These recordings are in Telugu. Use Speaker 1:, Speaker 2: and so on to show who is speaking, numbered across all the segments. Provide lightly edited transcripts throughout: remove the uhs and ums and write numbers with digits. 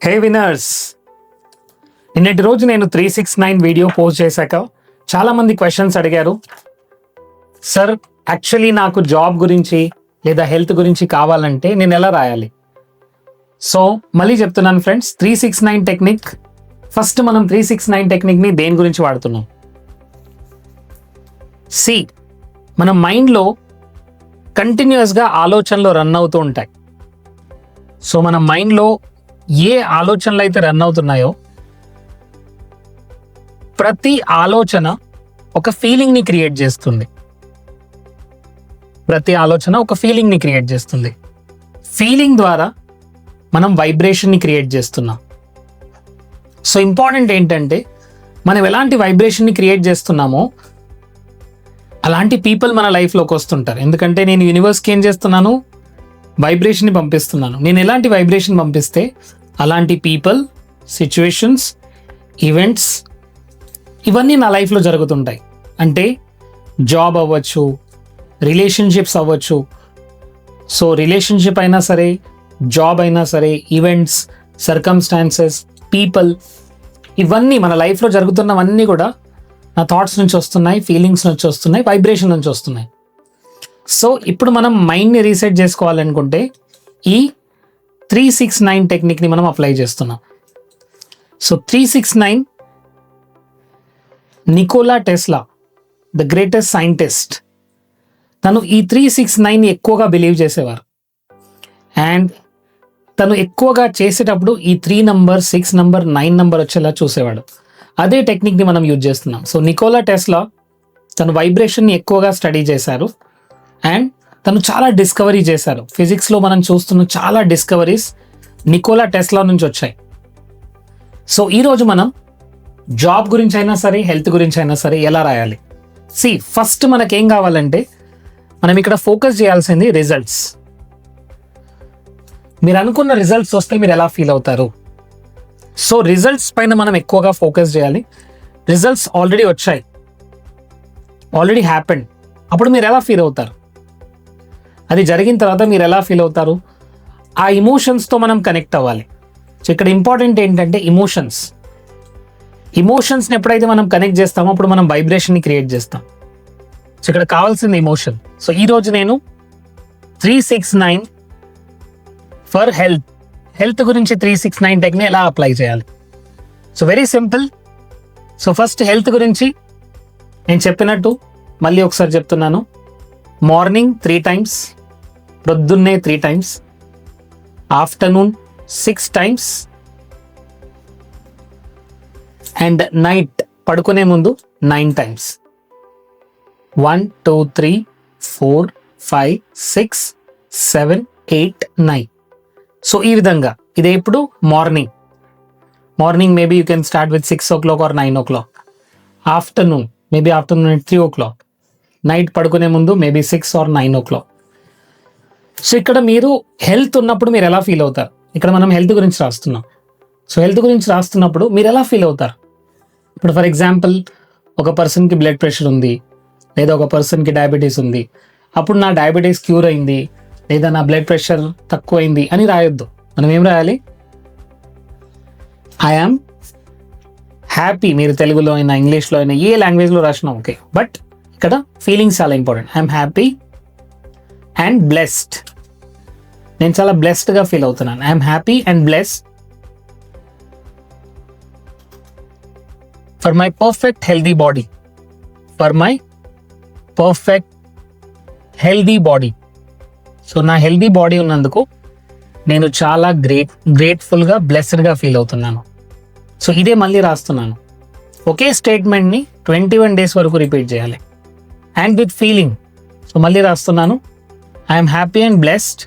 Speaker 1: హే వినర్స్, నిన్నటి రోజు నేను 369 వీడియో పోస్ట్ చేశాక చాలామంది క్వశ్చన్స్ అడిగారు. సార్, యాక్చువల్లీ నాకు జాబ్ గురించి లేదా హెల్త్ గురించి కావాలంటే నేను ఎలా రాయాలి? సో మళ్ళీ చెప్తున్నాను ఫ్రెండ్స్, 369 టెక్నిక్. ఫస్ట్ మనం 369 టెక్నిక్ని దేని గురించి వాడుతున్నాం? సి, మన మైండ్లో కంటిన్యూస్గా ఆలోచనలు రన్ అవుతూ ఉంటాయి. సో మన మైండ్లో ఏ ఆలోచనలు అయితే రన్ అవుతున్నాయో ప్రతి ఆలోచన ఒక ఫీలింగ్ని క్రియేట్ చేస్తుంది. ఫీలింగ్ ద్వారా మనం వైబ్రేషన్ని క్రియేట్ చేస్తున్నాం. సో ఇంపార్టెంట్ ఏంటంటే, మనం ఎలాంటి వైబ్రేషన్ని క్రియేట్ చేస్తున్నామో అలాంటి పీపుల్ మన లైఫ్లోకి వస్తుంటారు. ఎందుకంటే నేను యూనివర్స్కి ఏం చేస్తున్నాను? వైబ్రేషన్ని పంపిస్తున్నాను. నేను ఎలాంటి వైబ్రేషన్ పంపిస్తే అలాంటి పీపుల్, సిచ్యువేషన్స్, ఈవెంట్స్ ఇవన్నీ నా లైఫ్లో జరుగుతుంటాయి. అంటే జాబ్ అవ్వచ్చు, రిలేషన్షిప్స్ అవ్వచ్చు. సో రిలేషన్షిప్ అయినా సరే, జాబ్ అయినా సరే, ఈవెంట్స్, సర్కమ్స్టాన్సెస్, పీపుల్, ఇవన్నీ మన లైఫ్లో జరుగుతున్నవన్నీ కూడా నా థాట్స్ నుంచి వస్తున్నాయి, ఫీలింగ్స్ నుంచి వస్తున్నాయి, వైబ్రేషన్ నుంచి వస్తున్నాయి. సో ఇప్పుడు మనం మైండ్ని రీసెట్ చేసుకోవాలనుకుంటే ఈ 369 టెక్నిక్ని మనం అప్లై చేస్తున్నాం. So 369, Nicola Tesla, the greatest scientist, తను ఈ 369ని ఎక్కువగా బిలీవ్ చేసేవారు. అండ్ తను ఎక్కువగా చేసేటప్పుడు ఈ 3 నంబర్, 6 నంబర్, 9 నంబర్ వచ్చేలా చూసేవాడు. అదే టెక్నిక్ని మనం యూజ్ చేస్తున్నాం. సో నికోలా టెస్లా తను వైబ్రేషన్ని ఎక్కువగా స్టడీ చేశారు అండ్ తను చాలా డిస్కవరీ చేశారు. ఫిజిక్స్లో మనం చూస్తున్న చాలా డిస్కవరీస్ నికోలా టెస్లా నుంచి వచ్చాయి. సో ఈరోజు మనం జాబ్ గురించి అయినా సరే, హెల్త్ గురించి అయినా సరే ఎలా రాయాలి? ఫస్ట్ మనకేం కావాలంటే, మనం ఇక్కడ ఫోకస్ చేయాల్సింది రిజల్ట్స్. మీరు అనుకున్న రిజల్ట్స్ వస్తే మీరు ఎలా ఫీల్ అవుతారు? సో రిజల్ట్స్ పైన మనం ఎక్కువగా ఫోకస్ చేయాలి. రిజల్ట్స్ ఆల్రెడీ వచ్చాయి, ఆల్రెడీ హ్యాపెండ్. అప్పుడు మీరు ఎలా ఫీల్ అవుతారు? అది జరిగిన తర్వాత మీరు ఎలా ఫీల్ అవుతారు? ఆ ఇమోషన్స్తో మనం కనెక్ట్ అవ్వాలి. సో ఇక్కడ ఇంపార్టెంట్ ఏంటంటే ఇమోషన్స్ని ఎప్పుడైతే మనం కనెక్ట్ చేస్తామో అప్పుడు మనం వైబ్రేషన్ని క్రియేట్ చేస్తాం. సో ఇక్కడ కావాల్సింది ఇమోషన్. సో ఈరోజు నేను 369 ఫర్ హెల్త్ గురించి 369 టెక్నిక్ ఎలా అప్లై చేయాలి? So very simple. So first health గురించి నేను చెప్పినట్టు మళ్ళీ ఒకసారి చెప్తున్నాను. మార్నింగ్ 3 టైమ్స్, ప్రొద్దున్నే 3 times, afternoon 6 times and night పడుకునే ముందు 9 టైమ్స్. 1 2 3 4 5 6 7 8 9. సో ఈ విధంగా ఇదే ఇప్పుడు morning maybe you can start with 6 o'clock or 9 o'clock. Afternoon maybe afternoon at 3 o'clock. Night పడుకునే ముందు మేబీ 6 or 9 o'clock. సో ఇక్కడ మీరు హెల్త్ ఉన్నప్పుడు మీరు ఎలా ఫీల్ అవుతారు? ఇక్కడ మనం హెల్త్ గురించి రాస్తున్నాం. సో హెల్త్ గురించి రాస్తున్నప్పుడు మీరు ఎలా ఫీల్ అవుతారు? ఇప్పుడు ఫర్ ఎగ్జాంపుల్, ఒక పర్సన్కి బ్లడ్ ప్రెషర్ ఉంది, లేదా ఒక పర్సన్కి డయాబెటీస్ ఉంది. అప్పుడు నా డయాబెటీస్ క్యూర్ అయింది, లేదా నా బ్లడ్ ప్రెషర్ తక్కువైంది అని రాయొద్దు. మనం ఏం రాయాలి? I am happy. మీరు తెలుగులో అయినా, ఇంగ్లీష్లో అయినా, ఏ లాంగ్వేజ్లో రాసినా ఓకే. బట్ ఇక్కడ ఫీలింగ్స్ చాలా important. I'm happy and blessed. నేను చాలా బ్లెస్డ్గా ఫీల్ అవుతున్నాను. I'm happy and blessed for my perfect healthy body. So నా హెల్దీ బాడీ ఉన్నందుకు నేను చాలా గ్రేట్ఫుల్గా, బ్లెస్డ్గా ఫీల్ అవుతున్నాను. సో ఇదే మళ్ళీ రాస్తున్నాను. ఒకే స్టేట్మెంట్ని 21 days వరకు రిపీట్ చేయాలి అండ్ విత్ ఫీలింగ్. సో మళ్ళీ రాస్తున్నాను. I'm happy and blessed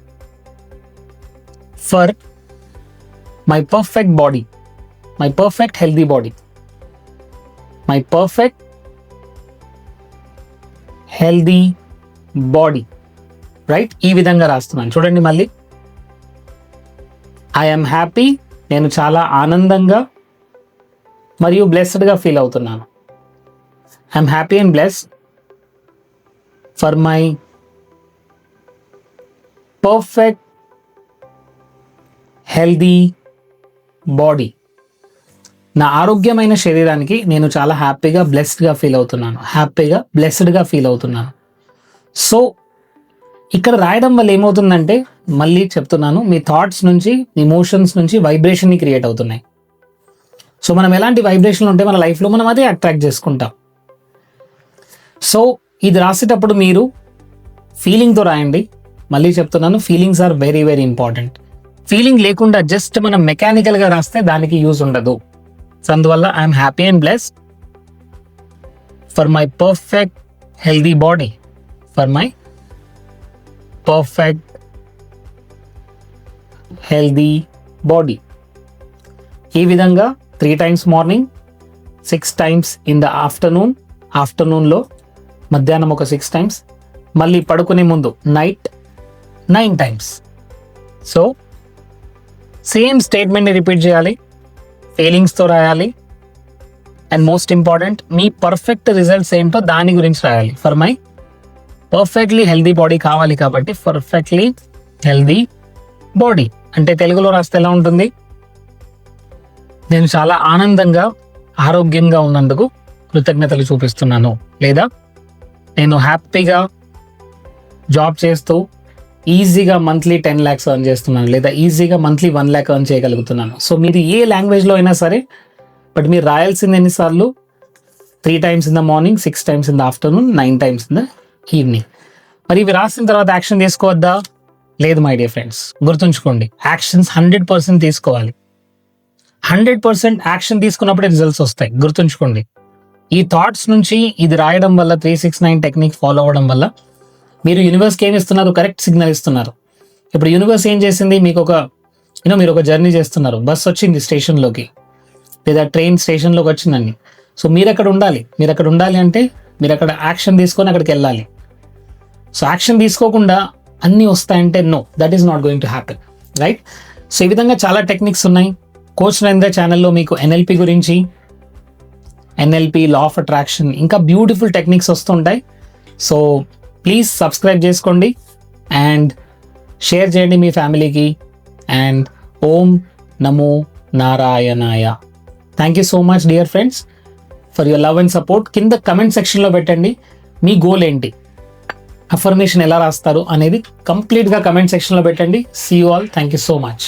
Speaker 1: for my perfect body, my perfect healthy body, my perfect healthy body. Right? ఈ విధంగా రాస్తున్నాను. చూడండి మళ్ళీ. ఐఎమ్ హ్యాపీ, నేను చాలా ఆనందంగా మరియు బ్లెస్డ్గా ఫీల్ అవుతున్నాను. I'm happy and blessed for my perfect healthy body. నా ఆరోగ్యమైన శరీరానికి నేను చాలా హ్యాపీగా బ్లెస్డ్గా ఫీల్ అవుతున్నాను, హ్యాపీగా బ్లెస్డ్గా ఫీల్ అవుతున్నాను. సో ఇక్కడ రాయడం వల్ల ఏమవుతుందంటే, మళ్ళీ చెప్తున్నాను, మీ థాట్స్ నుంచి, ఇమోషన్స్ నుంచి వైబ్రేషన్ని క్రియేట్ అవుతున్నాయి. సో మనం ఎలాంటి వైబ్రేషన్లు ఉంటే మన లైఫ్లో మనం అదే అట్రాక్ట్ చేసుకుంటాం. సో ఇది రాసేటప్పుడు మీరు ఫీలింగ్తో రాయండి. మళ్ళీ చెప్తున్నాను, feelings are very very important. Feeling లేకుండా జస్ట్ మనం మెకానికల్గా రాస్తే దానికి యూజ్ ఉండదు. సో అందువల్ల I'm happy and blessed for my perfect healthy body, for my perfect healthy body. ఈ విధంగా 3 times morning, 6 times in the ఆఫ్టర్నూన్లో, మధ్యాహ్నం ఒక 6 times, మళ్ళీ పడుకునే ముందు నైట్ 9 times. సో సేమ్ స్టేట్మెంట్ని రిపీట్ చేయాలి, ఫీలింగ్స్తో రాయాలి, అండ్ మోస్ట్ ఇంపార్టెంట్ మీ పర్ఫెక్ట్ రిజల్ట్స్ ఏంటో దాని గురించి రాయాలి. For my perfectly healthy body కావాలి కాబట్టి పర్ఫెక్ట్లీ హెల్దీ బాడీ అంటే తెలుగులో రాస్తే ఎలా ఉంటుంది? నేను చాలా ఆనందంగా ఆరోగ్యంగా ఉన్నందుకు కృతజ్ఞతలు చూపిస్తున్నాను, లేదా నేను హ్యాపీగా జాబ్ చేస్తూ ఈజీగా మంత్లీ 10 lakhs ఎర్న్ చేస్తున్నాను, లేదా ఈజీగా మంత్లీ 1 lakh ఎర్న్ చేయగలుగుతున్నాను. సో మీరు ఏ లాంగ్వేజ్లో అయినా సరే, బట్ మీరు రాయాల్సింది ఎన్నిసార్లు? 3 times in the morning, 6 times in the afternoon, 9 times in the evening. మరి ఇవి రాసిన తర్వాత యాక్షన్ తీసుకోవద్దా? లేదు మై డియర్ ఫ్రెండ్స్, గుర్తుంచుకోండి, యాక్షన్స్ 100% తీసుకోవాలి. 100% యాక్షన్ తీసుకున్నప్పుడే రిజల్ట్స్ వస్తాయి, గుర్తుంచుకోండి. ఈ థాట్స్ నుంచి ఇది రాయడం వల్ల, 369 టెక్నిక్ ఫాలో అవ్వడం వల్ల మీరు యూనివర్స్కి ఏమి ఇస్తున్నారు? కరెక్ట్ సిగ్నల్ ఇస్తున్నారు. ఇప్పుడు యూనివర్స్ ఏం చేసింది? మీకు మీరు ఒక జర్నీ చేస్తున్నారు, బస్ వచ్చింది స్టేషన్లోకి, లేదా ట్రైన్ స్టేషన్లోకి వచ్చిందండి. సో మీరు అక్కడ ఉండాలి అంటే మీరు అక్కడ యాక్షన్ తీసుకొని అక్కడికి వెళ్ళాలి. సో యాక్షన్ తీసుకోకుండా అన్నీ వస్తాయంటే no, that is not going to happen, right? So ఈ విధంగా చాలా టెక్నిక్స్ ఉన్నాయి. కోచ్ నరేంద్ర ఛానల్లో మీకు ఎన్ఎల్పి గురించి, ఎన్ఎల్పి, లా ఆఫ్ అట్రాక్షన్, ఇంకా బ్యూటిఫుల్ టెక్నిక్స్ వస్తుంటాయి. సో ప్లీజ్ సబ్స్క్రైబ్ చేసుకోండి అండ్ షేర్ చేయండి మీ ఫ్యామిలీకి. అండ్ ఓం నమో నారాయణాయ. Thank you so much dear friends for your love and support. కింద కమెంట్ సెక్షన్లో పెట్టండి మీ గోల్ ఏంటి, అఫర్మేషన్ ఎలా రాస్తారు అనేది కంప్లీట్గా కమెంట్ సెక్షన్లో పెట్టండి. See you all, thank you so much.